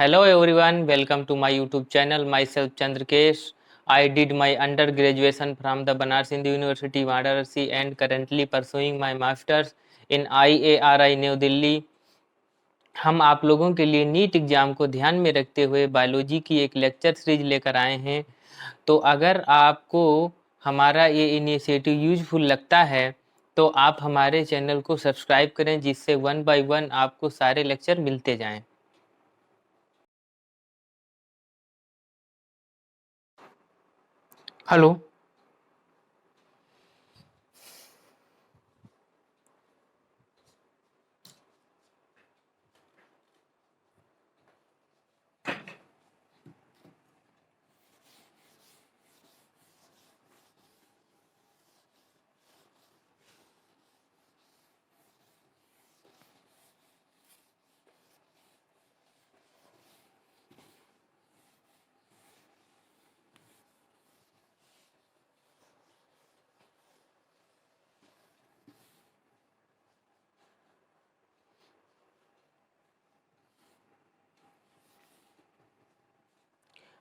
Hello everyone, welcome to my YouTube channel. Myself Chandrkesh. I did my undergraduation from the Banaras Hindu University, Varanasi, and currently pursuing my masters in IARI New Delhi. हम आप लोगों के लिए NEET exam को ध्यान में रखते हुए बायोलॉजी की एक लेक्चर सीरीज लेकर आए हैं। तो अगर आपको हमारा ये इनिशिएटिव यूजफुल लगता है तो आप हमारे चैनल को सब्सक्राइब करें, जिससे 1 बाय 1 आपको सारे लेक्चर मिलते जाएं। हेलो,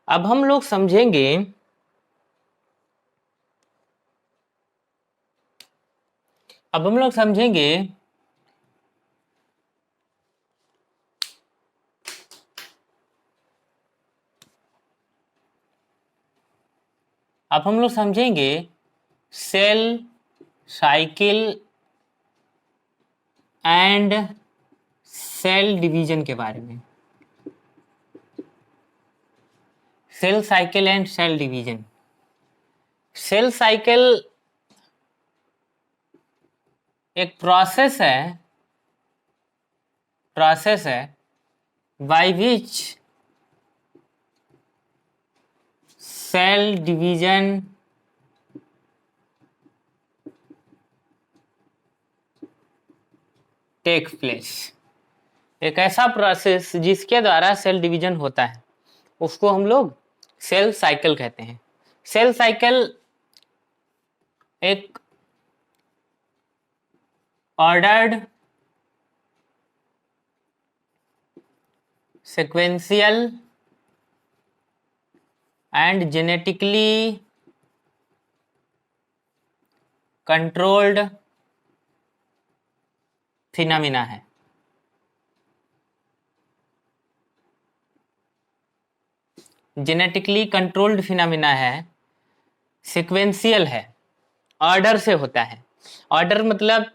अब हम लोग समझेंगे अब हम लोग समझेंगे अब हम लोग समझेंगे cell cycle and cell division के बारे में। Cell cycle and cell division. Cell cycle एक प्रोसेस है by which cell division take place. एक ऐसा प्रोसेस जिसके द्वारा सेल डिवीजन होता है उसको हम लोग सेल साइकिल कहते हैं। सेल साइकिल एक ordered sequential and genetically controlled phenomena है। जेनेटिकली कंट्रोल्ड फिनोमिना है, सिक्वेंशियल है, ऑर्डर से होता है। ऑर्डर मतलब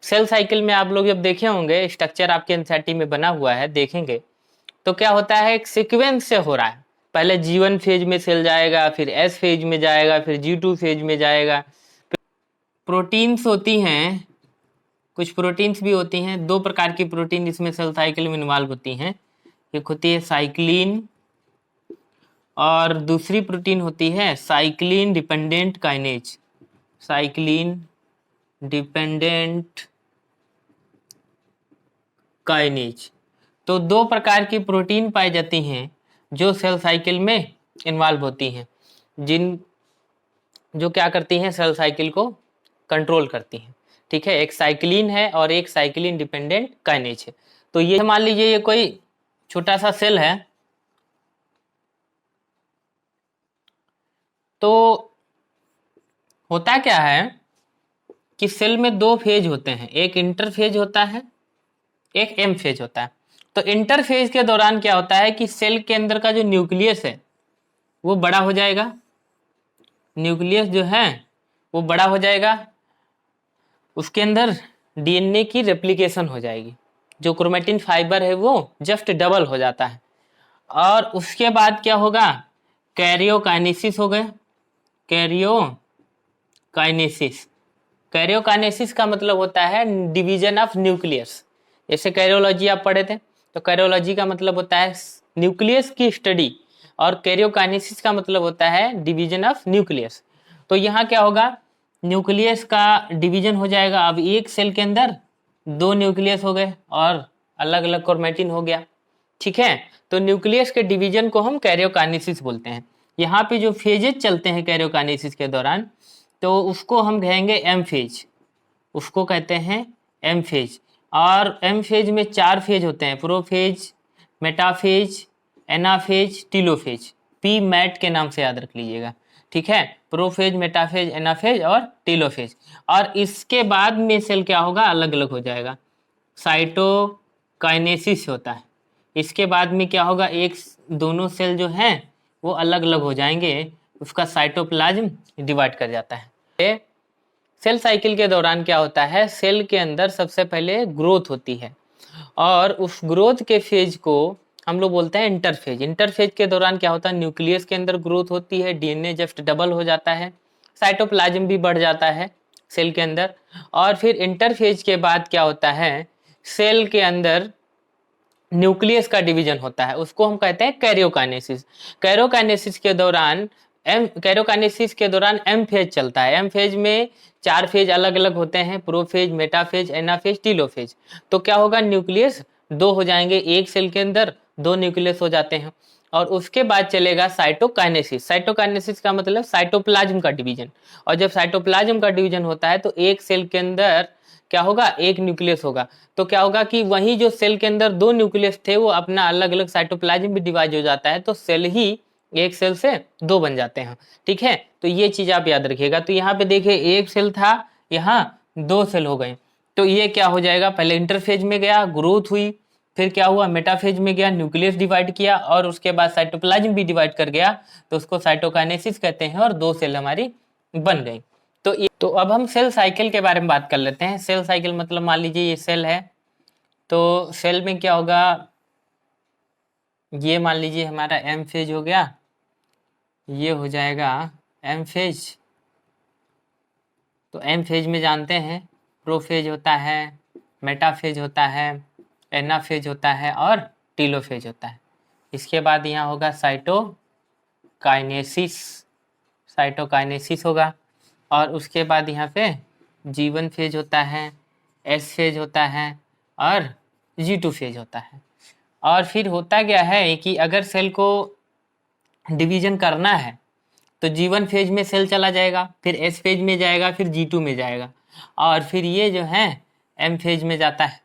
सेल साइकिल में आप लोग जब देखे होंगे, स्ट्रक्चर आपके एनसीईआरटी में बना हुआ है, देखेंगे तो क्या होता है, एक सीक्वेंस से हो रहा है। पहले G1 फेज में सेल जाएगा, फिर S फेज में जाएगा, फिर G2 फेज में जाएगा। प्रोटीन्स होती हैं, कुछ प्रोटीन्स भी होती हैं। दो प्रकार की प्रोटीन इसमें सेल साइकिल में इन्वॉल्व होती हैं। एक होती है साइक्लिन और दूसरी प्रोटीन होती है cyclin dependent kinase. Cyclin dependent kinase. तो दो प्रकार की प्रोटीन पाई जाती हैं जो सेल साइकिल में इन्वॉल्व होती हैं, जो क्या करती हैं, सेल साइकिल को कंट्रोल करती हैं। ठीक है, एक साइक्लिन है और एक साइक्लिन डिपेंडेंट काइनेज है। तो ये मान लीजिए ये कोई छोटा सा सेल है, तो होता क्या है कि सेल में दो फेज होते हैं, एक इंटरफेज होता है, एक एम फेज होता है। तो इंटरफेज के दौरान क्या होता है कि सेल के अंदर का जो न्यूक्लियस है वो बड़ा हो जाएगा। न्यूक्लियस जो है वो बड़ा हो जाएगा, उसके अंदर डीएनए की रेप्लिकेशन हो जाएगी, जो क्रोमेटिन फाइबर है वो जस्ट डबल हो जाता है। और उसके बाद क्या होगा, कैरियोकाइनेसिस हो गए। कैरियोकाइनेसिस। कैरियोकाइनेसिस का मतलब होता है डिवीजन ऑफ न्यूक्लियस। जैसे कैरियोलॉजी आप पढ़े थे, तो कैरियोलॉजी का मतलब होता है न्यूक्लियस की स्टडी, और कैरियोकाइनेसिस का मतलब होता है डिवीजन ऑफ न्यूक्लियस। तो यहाँ क्या होगा, न्यूक्लियस का डिवीजन हो जाएगा। अब एक सेल के अंदर दो न्यूक्लियस हो गए और अलग अलग क्रोमेटिन हो गया। ठीक है, तो न्यूक्लियस के डिवीजन को हम कैरियोकाइनेसिस बोलते हैं। यहाँ पे जो फेजेज चलते हैं कैरियोकाइनेसिस के दौरान, तो उसको हम कहेंगे एम फेज, उसको कहते हैं एम फेज। और एम फेज में 4 फेज होते हैं, prophase, metaphase, anaphase, telophase, P mat के नाम से याद रख लीजिएगा, ठीक है। प्रोफेज, मेटाफेज, एनाफेज और टीलोफेज। और इसके बाद में सेल क्या होगा, अलग अलग हो जाएगा, साइटोकाइनेसिस होता है। इसके बाद में क्या होगा, एक दोनों सेल जो हैं वो अलग अलग हो जाएंगे, उसका साइटोप्लाज्म डिवाइड कर जाता है। सेल साइकिल के दौरान क्या होता है, सेल के अंदर सबसे पहले ग्रोथ होती है और उस ग्रोथ के फेज को हम लोग बोलते हैं इंटरफेज। इंटरफेज के दौरान क्या होता है, न्यूक्लियस के अंदर ग्रोथ होती है, डीएनए जस्ट डबल हो जाता है, साइटोप्लाज्म भी बढ़ जाता है सेल के अंदर। और फिर इंटरफेज के बाद क्या होता है, सेल के अंदर न्यूक्लियस का डिवीजन होता है, उसको हम कहते हैं कैरियोकाइनेसिस। कैरियोकाइनेसिस के दौरान एम फेज चलता है। एम फेज में 4 फेज अलग अलग होते हैं, प्रोफेज, मेटाफेज, एनाफेज, टीलोफेज। तो क्या होगा, न्यूक्लियस 2 हो जाएंगे, एक सेल के अंदर 2 न्यूक्लियस हो जाते हैं। और उसके बाद चलेगा साइटोकाइनेसिस। साइटोकाइनेसिस का मतलब साइटोप्लाज्म का डिवीजन। और जब साइटोप्लाज्म का डिवीजन होता है तो एक सेल के अंदर क्या होगा, एक न्यूक्लियस होगा। तो क्या होगा कि वही जो सेल के अंदर 2 न्यूक्लियस थे वो अपना अलग अलग साइटोप्लाज्म भी डिवाइड हो जाता है, तो सेल ही एक सेल से 2 बन जाते हैं, ठीक है। तो ये चीज आप याद रखिएगा। तो यहाँ पे देखिए एक सेल था, यहाँ 2 सेल हो गए। तो ये क्या हो जाएगा, पहले इंटरफेज में गया, ग्रोथ हुई, फिर क्या हुआ, मेटाफेज में गया, न्यूक्लियस डिवाइड किया, और उसके बाद साइटोप्लाज्म भी डिवाइड कर गया, तो उसको साइटोकाइनेसिस कहते हैं, और 2 सेल हमारी बन गई। तो अब हम सेल साइकिल के बारे में बात कर लेते हैं। सेल साइकिल मतलब मान लीजिए ये सेल है, तो सेल में क्या होगा, ये मान लीजिए हमारा एम फेज हो गया, ये हो जाएगा एम फेज। तो एम फेज में जानते हैं प्रोफेज होता है, मेटाफेज होता है, एनाफेज होता है और टीलोफेज होता है। इसके बाद यहाँ होगा साइटोकाइनेसिस, साइटोकाइनेसिस होगा। और उसके बाद यहाँ पे G1 फेज होता है, S फेज होता है और G2 फेज होता है। और फिर होता क्या है कि अगर सेल को डिवीजन करना है तो G1 फेज में सेल चला जाएगा, फिर S फेज में जाएगा, फिर G2 में जाएगा, और फिर ये जो है M फेज में जाता है,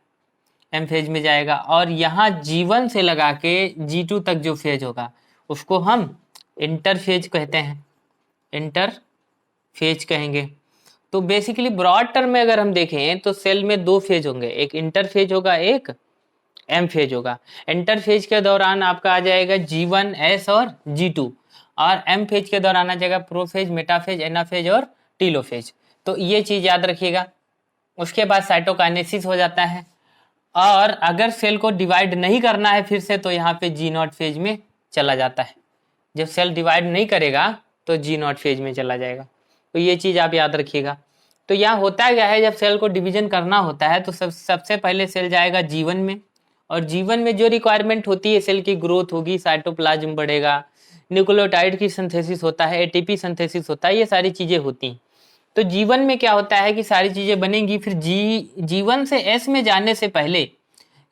M फेज में जाएगा। और यहाँ G1 से लगा के G2 तक जो फेज होगा उसको हम इंटरफेज कहते हैं, इंटरफेज कहेंगे। तो बेसिकली ब्रॉड टर्म में अगर हम देखें तो सेल में 2 फेज होंगे, एक इंटरफेज होगा, एक एम फेज होगा। इंटरफेज के दौरान आपका आ जाएगा G1, S और G2, और एम फेज के दौरान आ जाएगा प्रोफेज, मेटाफेज, एनाफेज और टीलोफेज। तो ये चीज याद रखिएगा। उसके बाद साइटोकाइनेसिस हो जाता है, और अगर सेल को डिवाइड नहीं करना है फिर से तो यहाँ पे G0 फेज में चला जाता है। जब सेल डिवाइड नहीं करेगा तो G0 फेज में चला जाएगा। तो ये चीज आप याद रखिएगा। तो यहाँ होता क्या है, जब सेल को डिवीजन करना होता है तो सबसे पहले सेल जाएगा G1 में, और G1 में जो रिक्वायरमेंट होती है, सेल की ग्रोथ होगी, साइटोप्लाज्म बढ़ेगा, न्यूक्लियोटाइड की सिंथेसिस होता है, एटीपी सिंथेसिस होता है, ये सारी चीजें होती हैं। तो G1 में क्या होता है कि सारी चीजें बनेंगी, फिर G1 से S में जाने से पहले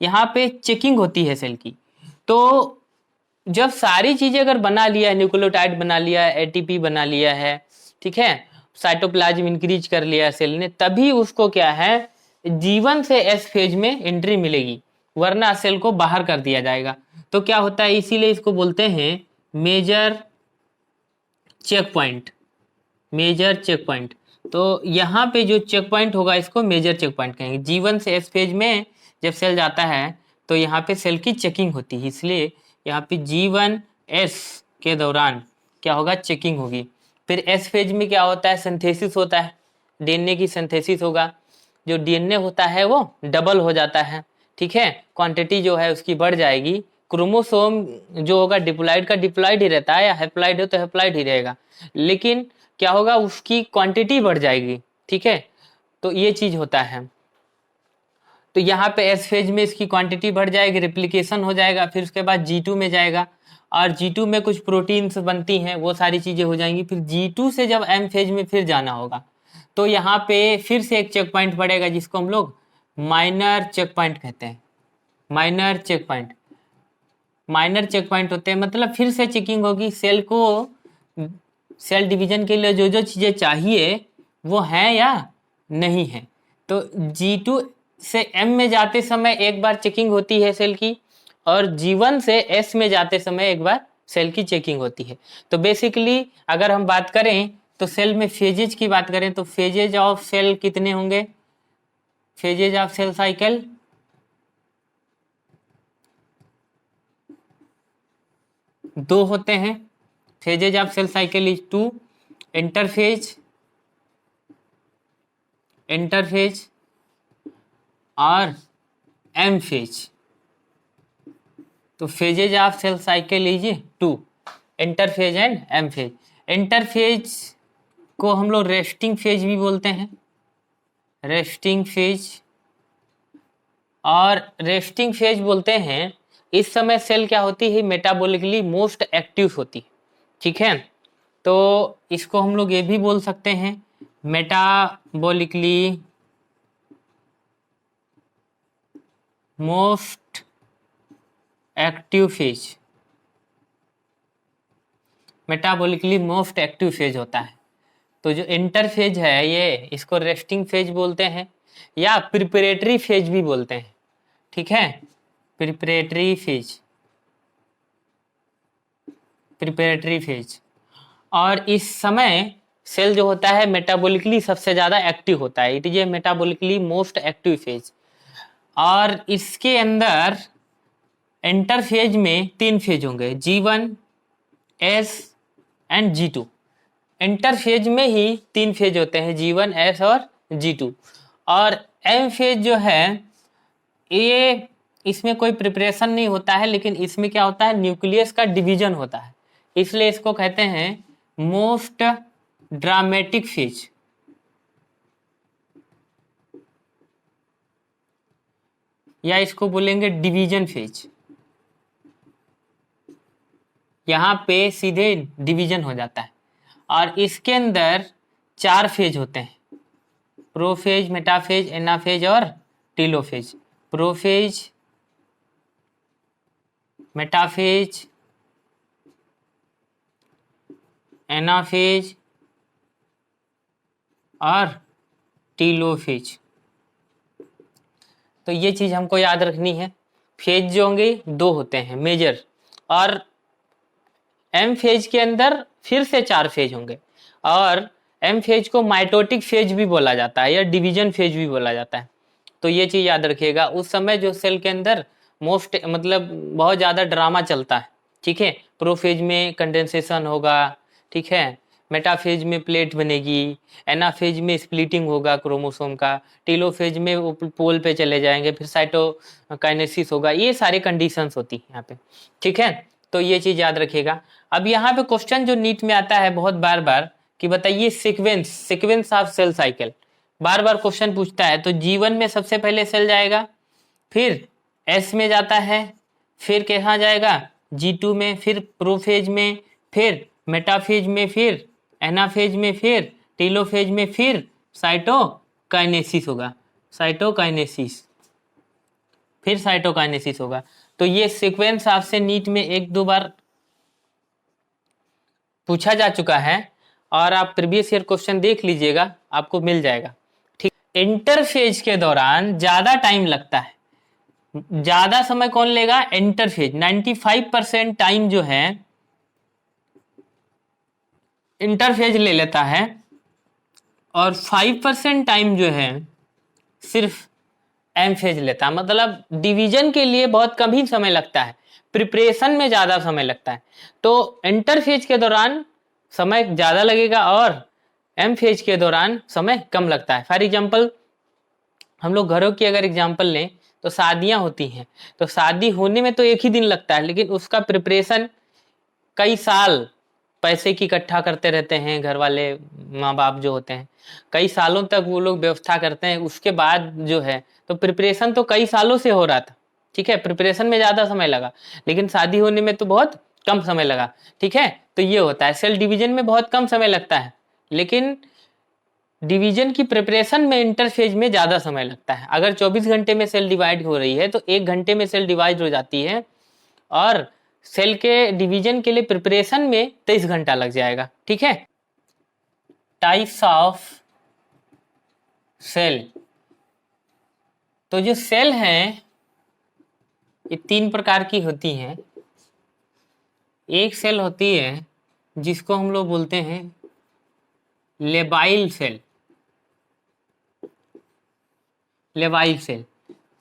यहाँ पे चेकिंग होती है सेल की। तो जब सारी चीजें अगर बना लिया है, न्यूक्लियोटाइड बना लिया है, एटीपी बना लिया है, ठीक है, साइटोप्लाज्म इंक्रीज कर लिया है सेल ने, तभी उसको क्या है G1 से S फेज में एंट्री मिलेगी, वरना सेल को बाहर कर दिया जाएगा। तो क्या होता है, इसीलिए इसको बोलते हैं major check point, major check point. तो यहाँ पे जो चेक पॉइंट होगा इसको मेजर चेक पॉइंट कहेंगे। G1 से S फेज में जब सेल जाता है तो यहाँ पे सेल की चेकिंग होती है, इसलिए यहाँ पे G1 S के दौरान क्या होगा, चेकिंग होगी। फिर S फेज में क्या होता है, सिंथेसिस होता है, डीएनए की सिंथेसिस होगा। जो डीएनए होता है वो डबल हो जाता है, ठीक है, क्वांटिटी जो है उसकी बढ़ जाएगी। क्रोमोसोम जो होगा डिप्लॉइड का डिप्लॉइड ही रहता है, या हैप्लॉइड हो तो हैप्लॉइड ही रहेगा, लेकिन क्या होगा, उसकी क्वांटिटी बढ़ जाएगी, ठीक है। तो ये चीज होता है। तो यहाँ पे एस फेज में इसकी क्वांटिटी बढ़ जाएगी, रिप्लिकेशन हो जाएगा, फिर उसके बाद G2 में जाएगा, और G2 में कुछ प्रोटीन्स बनती हैं, वो सारी चीजें हो जाएंगी। फिर G2 से जब M फेज में फिर जाना होगा तो यहाँ पे फिर से एक चेक पॉइंट पड़ेगा, जिसको हम लोग माइनर चेक पॉइंट कहते हैं। Minor check point, minor check point होते हैं, मतलब फिर से चेकिंग होगी, सेल को सेल डिवीजन के लिए जो जो चीजें चाहिए वो हैं या नहीं है। तो G2 से M में जाते समय एक बार चेकिंग होती है सेल की, और G1 से S में जाते समय एक बार सेल की चेकिंग होती है। तो बेसिकली अगर हम बात करें तो सेल में फेजेज की बात करें तो फेजेज ऑफ सेल कितने होंगे? फेजेज ऑफ सेल साइकिल 2 होते हैं। Phases of cell cycle is 2, interphase और एम फेज। तो phases of cell cycle is 2, interphase and M phase. Interphase को हम लोग रेस्टिंग फेज भी बोलते हैं, रेस्टिंग फेज। और रेस्टिंग फेज बोलते हैं इस समय सेल क्या होती है? मेटाबॉलिकली मोस्ट एक्टिव होती है, ठीक है। तो इसको हम लोग ये भी बोल सकते हैं metabolically most active phase. Metabolically most active phase होता है। तो जो इंटरफेज है ये, इसको रेस्टिंग फेज बोलते हैं या प्रिपरेटरी फेज भी बोलते हैं, ठीक है। Preparatory phase. और इस समय सेल जो होता है मेटाबॉलिकली सबसे ज़्यादा एक्टिव होता है, it is a metabolically most active phase. और इसके अंदर इंटरफेज में 3 फेज होंगे, G1, S and G2। Interphase में ही 3 फेज होते हैं, G1, S और G2। और एम फेज जो है ये, इसमें कोई प्रिपरेशन नहीं होता है, लेकिन इसमें क्या होता है? न्यूक्लियस का डिवीजन होता है, इसलिए इसको कहते हैं मोस्ट ड्रामेटिक फेज। या इसको बोलेंगे डिवीजन फेज। यहाँ पे सीधे डिवीजन हो जाता है। और इसके अंदर 4 फेज होते हैं, प्रोफेज, मेटाफेज, एनाफेज और टीलोफेज। प्रोफेज, मेटाफेज, एनाफेज और टीलोफेज। तो ये चीज हमको याद रखनी है। फेज जो होंगे 2 होते हैं मेजर, और एम फेज के अंदर फिर से 4 फेज होंगे। और एम फेज को माइटोटिक फेज भी बोला जाता है या डिवीजन फेज भी बोला जाता है। तो ये चीज याद रखिएगा। उस समय जो सेल के अंदर मोस्ट मतलब बहुत ज़्यादा ड्रामा चलता है, ठीक है। प्रोफेज में कंडेंसेशन होगा, ठीक है। मेटाफेज में प्लेट बनेगी, एनाफेज में स्प्लिटिंग होगा क्रोमोसोम का, टीलोफेज में वो पोल पे चले जाएंगे, फिर साइटोकाइनेसिस होगा। ये सारी कंडीशंस होती है यहाँ पे, ठीक है। तो ये चीज याद रखिएगा। अब यहाँ पे क्वेश्चन जो नीट में आता है बहुत बार बार कि बताइए सीक्वेंस ऑफ सेल साइकिल, बार बार क्वेश्चन पूछता है। तो G1 में सबसे पहले सेल जाएगा, फिर S में जाता है, फिर कहाँ जाएगा? G2 में, फिर प्रोफेज में, फिर मेटाफेज में, फिर एनाफेज में, फिर टीलोफेज में, फिर साइटोकाइनेसिस होगा, फिर साइटोकाइनेसिस होगा। तो ये सीक्वेंस आपसे नीट में 1-2 बार पूछा जा चुका है, और आप प्रीवियस ईयर क्वेश्चन देख लीजिएगा, आपको मिल जाएगा, ठीक। इंटरफेज के दौरान ज्यादा टाइम लगता है, ज्यादा समय कौन लेगा? इंटरफेज। 95% टाइम जो है इंटरफेज ले लेता है, और 5% टाइम जो है सिर्फ एम फेज लेता है। मतलब डिवीजन के लिए बहुत कम ही समय लगता है, प्रिपरेशन में ज्यादा समय लगता है। तो इंटरफेज के दौरान समय ज्यादा लगेगा और एम फेज के दौरान समय कम लगता है। फॉर एग्जांपल हम लोग घरों की अगर एग्जांपल लें तो शादियां होती हैं, तो शादी होने में तो एक ही दिन लगता है, लेकिन उसका प्रिपरेशन कई साल, पैसे की इकट्ठा करते रहते हैं घर वाले, माँ बाप जो होते हैं, कई सालों तक वो लोग व्यवस्था करते हैं। उसके बाद जो है तो प्रिपरेशन तो कई सालों से हो रहा था, ठीक है। प्रिपरेशन में ज़्यादा समय लगा, लेकिन शादी होने में तो बहुत कम समय लगा, ठीक है। तो ये होता है, सेल डिवीजन में बहुत कम समय लगता है, लेकिन डिवीजन की प्रिपरेशन में इंटरफेज में ज़्यादा समय लगता है। अगर 24 घंटे में सेल डिवाइड हो रही है तो 1 घंटे में सेल डिवाइड हो जाती है, और सेल के डिवीजन के लिए प्रिपरेशन में 23 घंटा लग जाएगा, ठीक है। Types of cell. तो जो सेल हैं ये 3 प्रकार की होती हैं। एक सेल होती है जिसको हम लोग बोलते हैं लेबाइल सेल, लेबाइल सेल,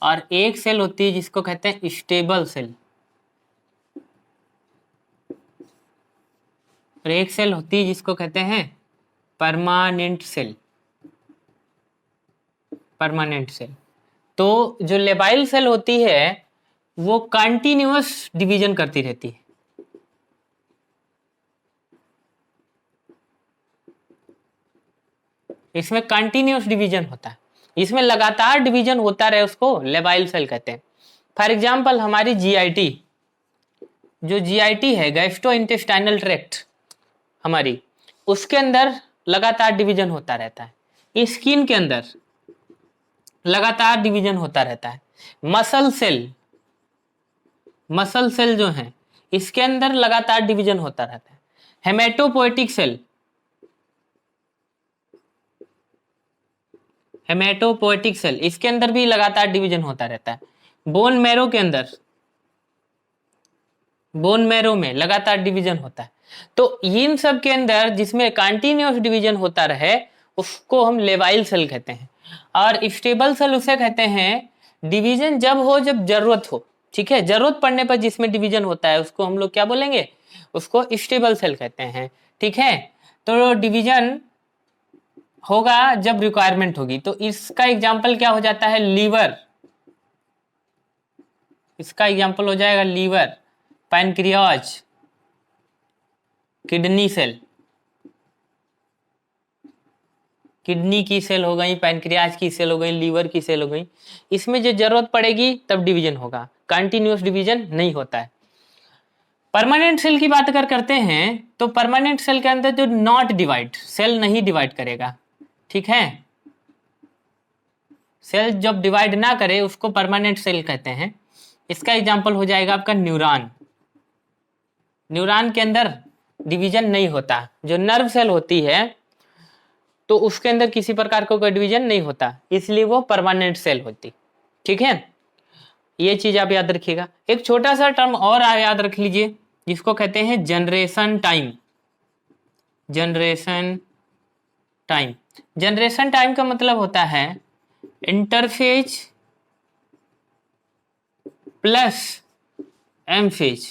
और एक सेल होती है जिसको कहते हैं स्टेबल सेल, और एक सेल होती है जिसको कहते हैं परमानेंट सेल, परमानेंट सेल। तो जो लेबाइल सेल होती है वो कंटिन्यूअस डिवीजन करती रहती है। इसमें कंटिन्यूअस डिवीजन होता है, इसमें लगातार डिवीजन होता रहे, उसको लेबाइल सेल कहते हैं। फॉर एग्जांपल हमारी जीआईटी, जो जीआईटी है गैस्ट्रो इंटेस्टाइनल ट्रैक्ट हमारी, उसके अंदर लगातार डिवीजन होता रहता है। स्किन के अंदर लगातार डिवीजन होता रहता है। मसल सेल, मसल सेल जो है इसके अंदर लगातार डिवीजन होता रहता है। हेमेटोपोएटिक सेल, हेमेटोपोएटिक सेल, इसके अंदर भी लगातार डिवीजन होता रहता है। बोन मैरो के अंदर, बोन मैरो में लगातार डिवीजन होता है। तो इन सब के अंदर जिसमें कंटिन्यूअस डिवीजन होता रहे उसको हम लेबाइल सेल कहते हैं। और स्टेबल सेल उसे कहते हैं डिवीजन जब हो, जब जरूरत हो, ठीक है, जरूरत पड़ने पर जिसमें डिवीजन होता है उसको हम लोग क्या बोलेंगे, उसको स्टेबल सेल कहते हैं, ठीक है। तो डिवीजन होगा जब रिक्वायरमेंट होगी। तो इसका एग्जाम्पल क्या हो जाता है, लीवर, इसका एग्जाम्पल हो जाएगा लीवर, पैनक्रियाज, किडनी सेल, किडनी की सेल हो गई, पैनक्रियाज की सेल हो गई, लीवर की सेल हो गई। इसमें जो जरूरत पड़ेगी तब डिवीजन होगा, कंटिन्यूअस डिवीजन नहीं होता है। परमानेंट सेल की बात अगर करते हैं तो परमानेंट सेल के अंदर जो नॉट डिवाइड, सेल नहीं डिवाइड करेगा, ठीक है, सेल जब डिवाइड ना करे उसको परमानेंट सेल कहते हैं। इसका एग्जांपल हो जाएगा आपका न्यूरॉन, न्यूरॉन के अंदर डिवीजन नहीं होता। जो नर्व सेल होती है तो उसके अंदर किसी प्रकार का कोई डिवीजन नहीं होता, इसलिए वो परमानेंट सेल होती, ठीक है। ये चीज आप याद रखिएगा। एक छोटा सा टर्म और याद रख लीजिए जिसको कहते हैं generation time, generation time. Generation time का मतलब होता है interphase plus M phase,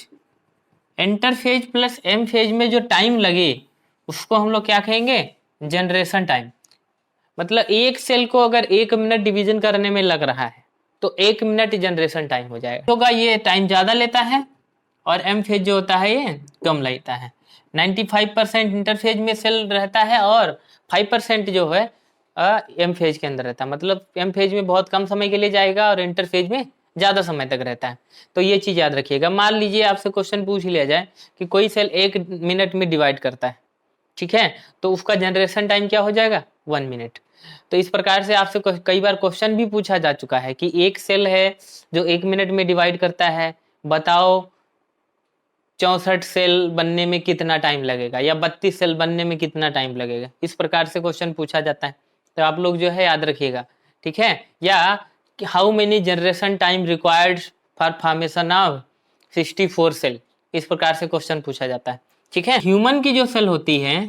interphase plus M phase में जो टाइम लगे उसको हम लोग क्या कहेंगे, जनरेशन टाइम। मतलब एक सेल को अगर 1 मिनट डिवीजन करने में लग रहा है तो 1 मिनट जनरेशन टाइम हो जाएगा, होगा ये टाइम ज्यादा लेता है, और एम फेज जो होता है ये कम लेता है। 95% इंटरफेज में सेल रहता है और 5% जो है एम फेज के अंदर रहता है। मतलब एम फेज में बहुत कम समय के लिए जाएगा और इंटरफेज में ज्यादा समय तक रहता है। तो ये चीज याद रखिएगा। मान लीजिए आपसे क्वेश्चन पूछ लिया जाए कि कोई सेल 1 मिनट में डिवाइड करता है, ठीक है, तो उसका जनरेशन टाइम क्या हो जाएगा, 1 मिनट। तो इस प्रकार से आपसे कई बार क्वेश्चन भी पूछा जा चुका है कि एक सेल है जो 1 मिनट में डिवाइड करता है, बताओ 64 सेल बनने में कितना टाइम लगेगा, या 32 सेल बनने में कितना टाइम लगेगा। इस प्रकार से क्वेश्चन पूछा जाता है, तो आप लोग जो है याद रखिएगा, ठीक है। या how many generation time required for formation of 64 cell, इस प्रकार से क्वेश्चन पूछा जाता है, ठीक है। ह्यूमन की जो सेल होती है,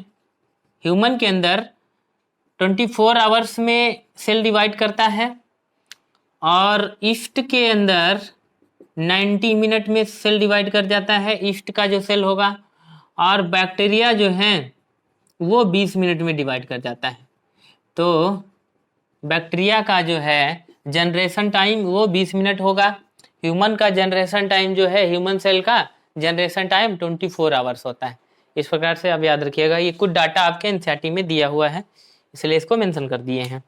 ह्यूमन के अंदर 24 आवर्स में सेल डिवाइड करता है, और ईस्ट के अंदर 90 मिनट में सेल डिवाइड कर जाता है, ईस्ट का जो सेल होगा। और बैक्टीरिया जो है वो 20 मिनट में डिवाइड कर जाता है। तो बैक्टीरिया का जो है जनरेशन टाइम वो 20 मिनट होगा। ह्यूमन का जनरेशन टाइम जो है, ह्यूमन सेल का जनरेशन टाइम 24 आवर्स होता है। इस प्रकार से आप याद रखिएगा। ये कुछ डाटा आपके एनसीईआरटी में दिया हुआ है, इसलिए इसको मेंशन कर दिए हैं।